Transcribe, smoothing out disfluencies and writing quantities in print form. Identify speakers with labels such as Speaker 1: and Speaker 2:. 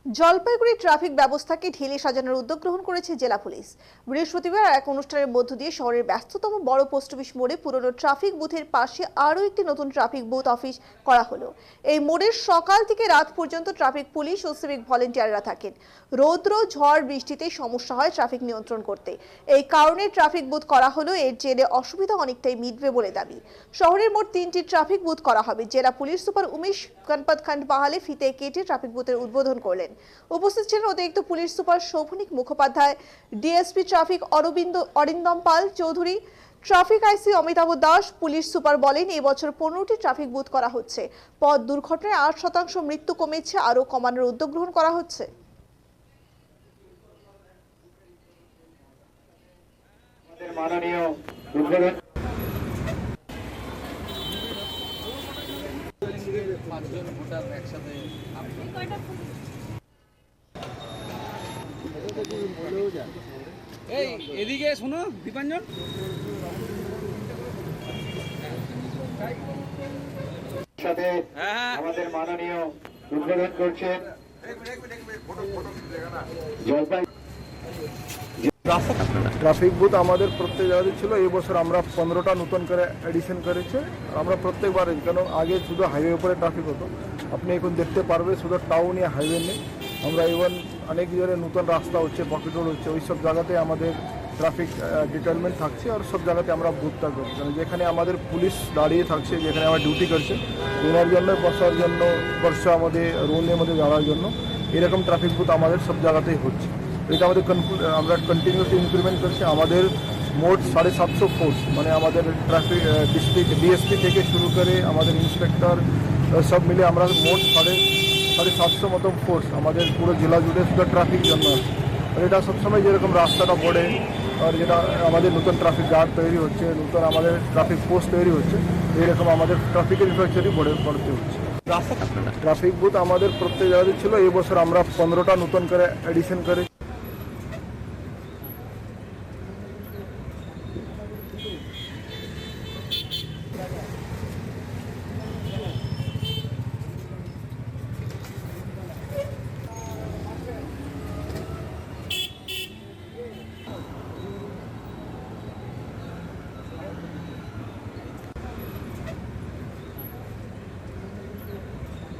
Speaker 1: Jalpaiguri traffic ব্যবস্থাকে ঢেলে সাজানোর উদ্যোগ গ্রহণ করেছে জেলা পুলিশ। বৃহস্পতিবার এক অনুষ্ঠানের মধ্য দিয়ে শহরের ব্যস্ততম বড় পোস্ট অফিস মোড়ে পুরনো ট্রাফিক বুথের পাশে আরও একটি নতুন ট্রাফিক বুথ অফিস করা হলো। এই মোড়ের সকাল থেকে রাত পর্যন্ত ট্রাফিক পুলিশ ও সিভিক ভলেন্টিয়াররা থাকেন। রৌদ্র ঝড় বৃষ্টিতে সমস্যা হয় ট্রাফিক নিয়ন্ত্রণ করতে, এই কারণে ট্রাফিক বুথ করা হলো। এর জেরে অসুবিধা অনেকটাই মিটবে বলে দাবি। শহরের মোট 3টি ট্রাফিক বুথ করা হবে। জেলা পুলিশ সুপার উমেশ গণপত খান্ডপাহালে ফিতে কেটে ট্রাফিক বুথের উদ্বোধন করলেন। উপস্থিত ছিলেন অতিরিক্ত police super Shobhanik Mukhopadhyay, DSP traffic Arindam Pal Chowdhury, traffic IC Amitabh Das. Police super বলেন, এবছর 15টি ট্রাফিক বুথ করা হচ্ছে। পথ দুর্ঘটনায় 8% মৃত্যু কমেছে, আরও কমানোর উদ্যোগ গ্রহণ করা হচ্ছে।
Speaker 2: মাননীয় উদ্বোধন
Speaker 3: এই এদিকে শোনো দীপাঞ্জন,
Speaker 2: সাথে আমাদের মাননীয় উদ্বোধন করছেন জলপাই।
Speaker 4: ট্রাফিক বুথ আমাদের প্রত্যেক জায়গাতে ছিল। এই বছর আমরা 15টা নতুন করে এডিশন করেছে। আমরা প্রত্যেকবার, কেন আগে শুধু হাইওয়ে উপরে ট্রাফিক হতো, আপনি এখন দেখতে পারবে শুধু টাউন या হাইওয়ে নেই। আমরা ইভেন অনেক জায়গায় নতুন রাস্তা হচ্ছে, পকেট রোড হচ্ছে, ওই সব জায়গাতে আমাদের ট্রাফিক ডিটেলমেন্ট থাকছে। আর সব জায়গাতে আমরা বুথটা করছি, কারণ যেখানে আমাদের পুলিশ দাঁড়িয়ে থাকছে, যেখানে আমরা ডিউটি করছে, ওনার জন্য বসার জন্য, বর্ষা আমাদের রোলের মধ্যে যাওয়ার জন্য এরকম ট্রাফিক বুথ আমাদের সব জায়গাতেই হচ্ছে। এটা আমাদের আমরা কন্টিনিউসলি ইমপ্লিমেন্ট করছি। আমাদের মোট 750 ফোর্স, মানে আমাদের ট্রাফিক ডিস্ট্রিক্ট ডিএসপি থেকে শুরু করে আমাদের ইন্সপেক্টর সব মিলে আমরা মোট 750 মতো ফোর্স আমাদের পুরো জেলা জুড়ে শুধু ট্রাফিক জন্য আছে। আর এটা সবসময় যেরকম রাস্তাটা পড়ে, আর যেটা আমাদের নতুন ট্রাফিক গার্ড তৈরি হচ্ছে, নতুন আমাদের ট্রাফিক পোস্ট তৈরি হচ্ছে, এইরকম আমাদের ট্রাফিকের ইনফ্রাস্ট্রাকচারই পড়তে হচ্ছে। ট্রাফিক বুথ আমাদের প্রত্যেক জায়গাতে ছিল। এই বছর আমরা 15টা নতুন করে এডিশন করে